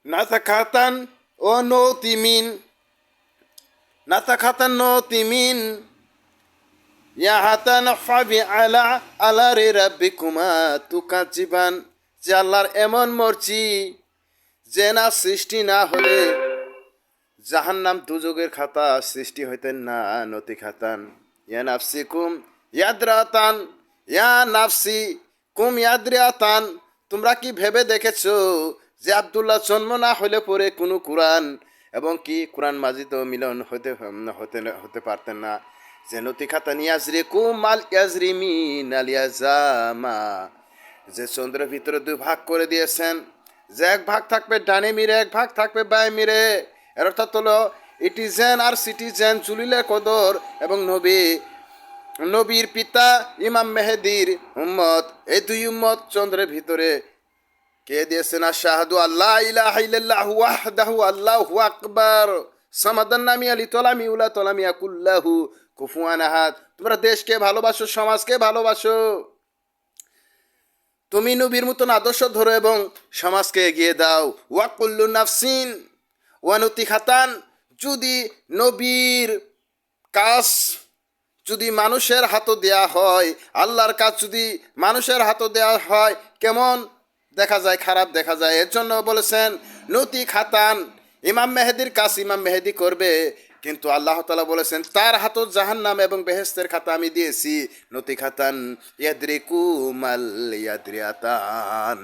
নাসাখাতান ও নতিমিন নাসাখাতান নতিমিন ইয়াহাতান ফাবি আলা আলা রে রাব্বিকুমা তুকাজিবান, যে আল্লাহর এমন মর্জি যে না সৃষ্টি না হলে জাহান্নাম দুযোগের খাতা সৃষ্টি হইতেন না। নতি খাতান ইয়া নাফসি কুম ইয়াদ্রাতান ইয়া নাফসি কুম ইয়াদ্রাতান, তোমরা কি ভেবে দেখেছো যে আব্দুল্লাহ জন্ম না হলে পরে কোনো কোরআন এবং কি কোরআন মাজিদ মিলন হতে হতে হতে পারতেন না। যে নতি খাতান ইয়াজরি কুম আল ইয়াজরিমিন আল ইয়াজামা, যে চন্দ্রের ভিতরে দুই ভাগ করে দিয়েছেন, যে এক ভাগ থাকবে ডানে মিরে, এক ভাগ থাকবে বায়ে মিরে। এর অর্থাৎ হলো ইটিজেন আর সিটিজেন, জুলিলে কদর এবং নবীর পিতা ইমাম মেহেদির উম্মত, এই দুই উম্মত চন্দ্রের ভিতরে কে দিয়েছেন? আশহাদু আল্লাহ ইলাহা ইল্লাল্লাহু ওয়াহদাহু আল্লাহু আকবার সামাদান নামি আলি তলামি উলা তলামিয়া কুল্লাহু কুফুয়ান আহাদ। তোমরা দেশকে ভালোবাসো, সমাজকে ভালোবাসো, তুমি নবীর মতন আদর্শ ধরো এবং সমাজকে এগিয়ে দাও। ওয়াকুল্লু নাফসিন ওয়ানুতি খাতান, যদি নবীর কাজ যদি মানুষের হাতে দেয়া হয়, আল্লাহর কাজ যদি মানুষের হাতে দেওয়া হয়, কেমন দেখা যায়? খারাপ দেখা যায়। এর জন্য বলেছেন নতি খাতান, ইমাম মেহেদির কাজ ইমাম মেহেদি করবে, কিন্তু আল্লাহ তাআলা বলেছেন তার হাতে জাহান্নাম এবং বেহেশতের খাতা আমি দিয়েছি। নতি খাতান ইয়াদরিকুমাল ইয়াদরিয়াতান,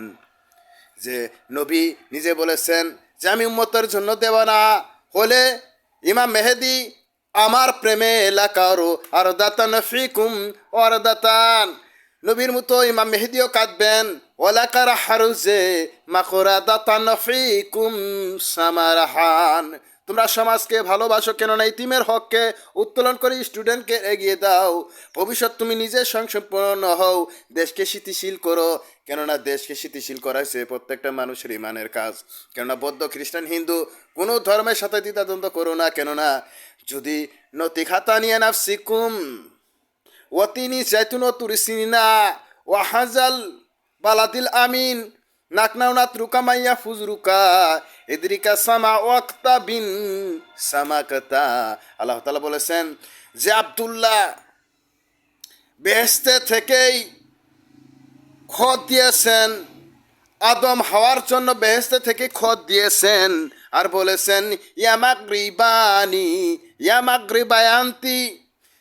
যে নবী নিজে বলেছেন যে আমি উম্মতের জন্য দেওয়ানা হলে ইমাম মেহেদি আমার প্রেমে এলাকারও আর দাতান ফিকুম আর দাতান, নবীর মতো ইমাম মেহেদিও কাঁদবেন। ওলাকার হারুজে মাকরা দাতান ফিকুম সামারহান, তোমরা সমাজকে ভালোবাসো, কেননা ইতিমের হককে উত্তোলন করে স্টুডেন্টকে এগিয়ে দাও। ভবিষ্যৎ তুমি নিজে সংসম্পন্ন হও, দেশকে স্থিতিশীল করো, কেননা দেশকে স্থিতিশীল করা হচ্ছে প্রত্যেকটা মানুষের ইমানের কাজ। কেননা বৌদ্ধ খ্রিস্টান হিন্দু কোনো ধর্মের সাথে দ্বিধাদ্বন্দ্ব করো না, কেননা যদি নতি খাতা নিয়ে নাফসিকুম ওয়াতিনি জাইতুন তুরিসিনা ওয়াহাজাল বালাদিল আমিন নাকনাউনাত রুকা মাইয়া ফুজরুকা এদরিকা সামা ওয়াক্তা বিন সামাকতা। আল্লাহ তাআলা বলেছেন যে আব্দুল্লাহ বেহেশতে থেকেই খত দিয়েছেন, আদম হাওয়ার জন্য বেহেশতে থেকে খত দিয়েছেন, আর বলেছেন ইয়ামাগরিবানি ইয়ামাগরিবায়ান্তি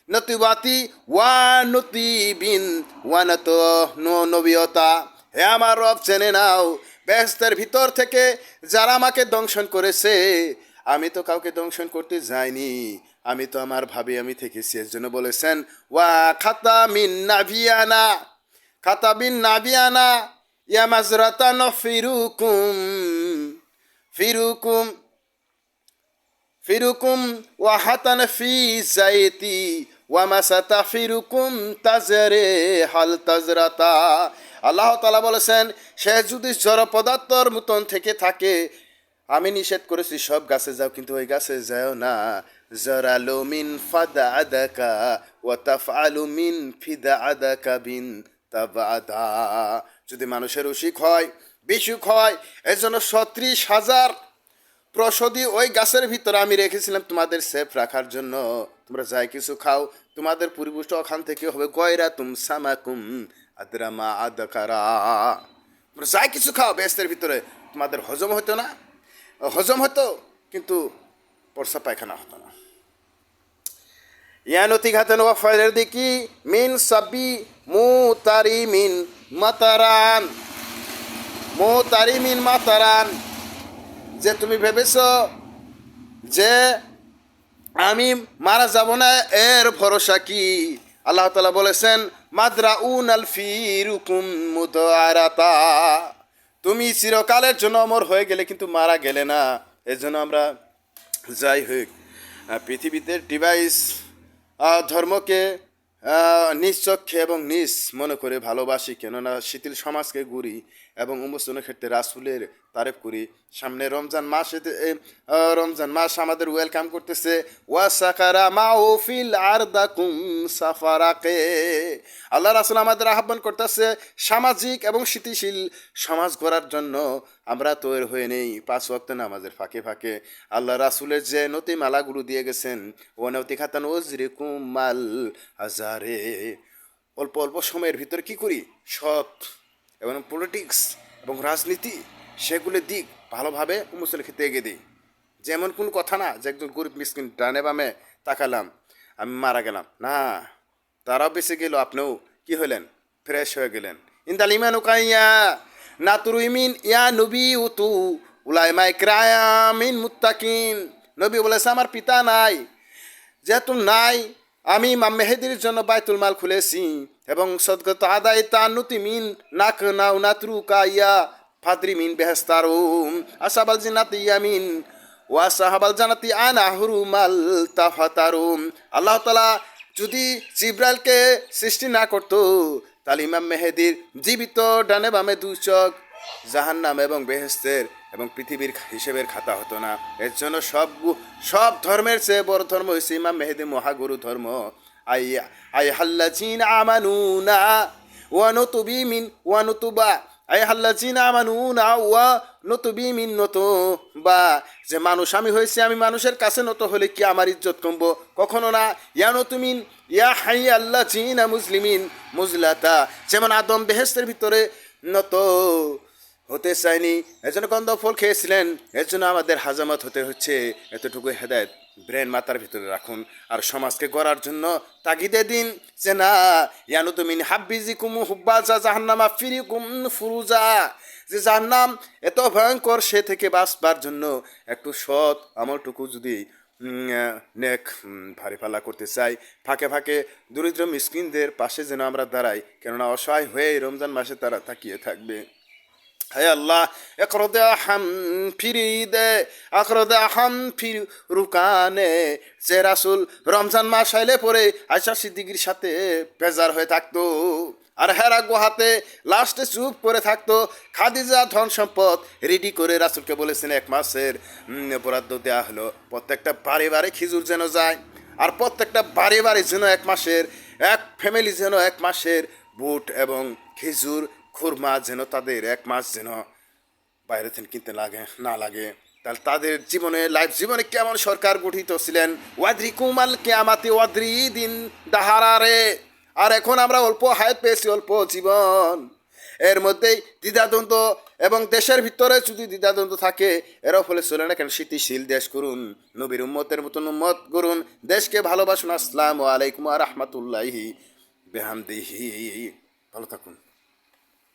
নতিবাতি ওয়া নতিবিন ওয়ানত নবিয়তা, হে আমার রব জেনে নাও বেহেশতের ভিতর থেকে যারা আমাকে দংশন করেছে, আমি তো কাউকে দংশন করতে যাইনি, আমি তো আমার ভাবে আমি থেকেছি। এর জন্য বলেছেন ওয়া খাতা মিন নাভিয়ানা খাতা বিন নাভিয়ানা ইয়া মাজরাতান ফিরুকুম ফিরুকুম ফিরুকুম ওয়া হাতান ফি জাইতি ওয়া মাসাতা ফিরুকুম তাজরে হাল তাজরাতা। আল্লাহ তাআলা বলেছেন সে যদি জড় পদার্থর মতন থেকে থাকে, আমি নিষেধ করেছি সব গাছে যাও, কিন্তু ওই গাছে যাও না। জরালু মিন ফাদা আদাকা ওয়া তাফআলু মিন ফিদা আদাকা বিন তাবাদা, যদি মানুষের অসুখ হয় বিসুখ হয়, এর জন্য ৩৬,০০০ প্রসদী ওই গাছের ভিতরে আমি রেখেছিলাম তোমাদের সেফ রাখার জন্য। তোমরা যাই কিছু খাও, তোমাদের পরিপুষ্ট ওখান থেকে হবে গয়রা তুম সামাকুম আদরামা আদকারা। তোমরা যাই কিছু খাও বেহেশতের ভিতরে, তোমাদের হজম হতো না, হজম হতো কিন্তু পরসা পায়খানা হতো না। ইয়ানতি ঘাতেন ওয়াফাইলের দিকি মিন সাবি মুতারিমিন মাতারান মুতারিমিন মাতারান, যে তুমি ভেবেছ যে আমি মারা যাব না, এর ভরসা কি? আল্লাহ তাআলা বলেছেন মাদরাউন আল ফিরুকুম মুদারাতা, তুমি চিরকালের জন্য অমর হয়ে গেলে কিন্তু মারা গেলে না। এর জন্য আমরা যাই হোক পৃথিবীতে ডিভাইস ধর্মকে নিশ্চক্ষে এবং নিজ মনে করে ভালোবাসি, কেননা শিথিল সমাজকে গড়ি এবং উম্মতের ক্ষেত্রে রাসূলের তারিফ করি। সামনে রমজান মাস, রমজান মাস আমাদের ওয়েলকাম করতেছে। ওয়াসাকারা মাউফিল আরদাকুম সাফারাকে, আল্লাহ রাসূল আমাদের আহ্বান করতেছে সামাজিক এবং স্থিতিশীল সমাজ গড়ার জন্য আমরা তৈরি হয়ে নেই। 5 ওয়াক্ত নামাজের ফাঁকে ফাঁকে আল্লাহ রাসূলের যে নতি মালাগুলো দিয়ে গেছেন, ও নতি খাতান ওজরিকুম মাল হাজারে, অল্প অল্প সময়ের ভিতরে কি করি, সৎ এবং পলিটিক্স এবং রাজনীতি সেগুলোর দিক ভালোভাবে মুসলিম ক্ষেত্রে এগিয়ে দিই। যেমন কোনো কথা না যে একজন গরিব মিসকিন ডানে বামে তাকালাম আমি মারা গেলাম, না, তারাও বেঁচে গেল, আপনিও কি হলেন, ফ্রেশ হয়ে গেলেন। ইন্দাল ইমান উকাইয়া নাতুরু ইমিন ইয়া নবী উতু উলাইমাই ক্রায়ামিন মুত্তাকিন, নবী বলেছে আমার পিতা নাই, যেহেতু নাই আমি ইমাম মেহেদির জন্য বাইতুল মাল খুলেছি এবং সদগত আদায় তানুতি মিন নাক নাও নাতরু কাইয়া ফাদরি মিন বেহেস্তারুম আসাবাল জিনাতি ইয়ামিন ওয়া সাহাবাল জানাতি আনাহরু মাল তাফাতারুম। আল্লাহ তাআলা যদি জিব্রাইলকে সৃষ্টি না করতো তাহলে ইমাম মেহেদির জীবিত ডানে বামে 2 চোখ জাহান্নাম এবং বেহেস্তের এবং পৃথিবীর হিসেবের খাতা হতো না। এর জন্য সব ধর্মের চেয়ে বড় ধর্ম হয়েছে ইমাম মেহেদি মহাগুরু ধর্ম। আই হাল্লাজিন আমানুনা ওয়া নতুবি মিন ওয়া নতুবা, আই হাল্লাজিন আমানুনা ওয়া নতুবি মিন নতুবা, যে মানুষ আমি হয়েছি, আমি মানুষের কাছে নত হলে কি আমার ইজ্জত কমবো? কখনো না। ইয়া নতুমিন ইয়া হাই আল্লাহ জিনা মুসলিমিন মুজলাতা, যেমন আদম বেহেস্তের ভিতরে নত হতে চাইনি, এজন্য গন্ধ ফল খেয়েছিলেন, এর জন্য আমাদের হাজামত হতে হচ্ছে। এতটুকু হেদায়েত ব্রেন মাথার ভিতরে রাখুন আর সমাজকে গড়ার জন্য তাগিদে দিন যে না, ইয়ানু তুমিন হাব্বিজিকুম হুব্বাজা জাহান্নামা ফিরিকুম ফুরুজা, যে জাহান্নাম এত ভয়ঙ্কর সে থেকে বাঁচবার জন্য একটু সৎ আমলটুকু যদি নেক ভারী পাল্লা করতে চাই, ফাঁকে ফাঁকে দরিদ্র মিসকিনদের পাশে যেন আমরা দাঁড়াই, কেননা অসহায় হয়ে রমজান মাসে তারা তাকিয়ে থাকবে। হে আল্লাহ, একরদে হাম ফিরি দে, আকরদে হাম ফির রুকানে, যে রাসূল রমজান মাস আইলে পরে আয়েশা সিদ্দিকীর সাথে বেজার হয়ে থাকতো আর হেরা গুহাতে লাস্টে চুপ করে থাকতো। খাদিজা ধন সম্পদ রেডি করে রাসূলকে বলেছেন 1 মাসের বরাদ্দ দেওয়া হলো, প্রত্যেকটা বাড়ি বাড়ি খিজুর যেন যায় আর প্রত্যেকটা বাড়ি বাড়ি যেন 1 মাসের, এক ফ্যামিলি যেন 1 মাসের বুট এবং খেজুর খুরমা যেন তাদের 1 মাস যেন বাইরে থেকে কিনতে না লাগে। তাহলে তাদের লাইফ জীবনে কেমন সরকার গঠিত ছিলেন। ওয়াদ্রি কুমাল কেয়ামাতি ওয়াদ্রি দিন দাহারারে, আর এখন আমরা অল্প হায়াত পেয়েছি, অল্প জীবন, এর মধ্যেই দ্বিধাদ্বন্দ্ব এবং দেশের ভিতরে যদি দ্বিধাদ্বন্দ্ব থাকে এরও ফলে চলে না। কেন স্থিতিশীল দেশ করুন, নবীর উম্মতের মতন উম্মত করুন, দেশকে ভালোবাসুন। আসসালামু আলাইকুম ওয়া রাহমাতুল্লাহি বিহামদিহি, ভালো থাকুন।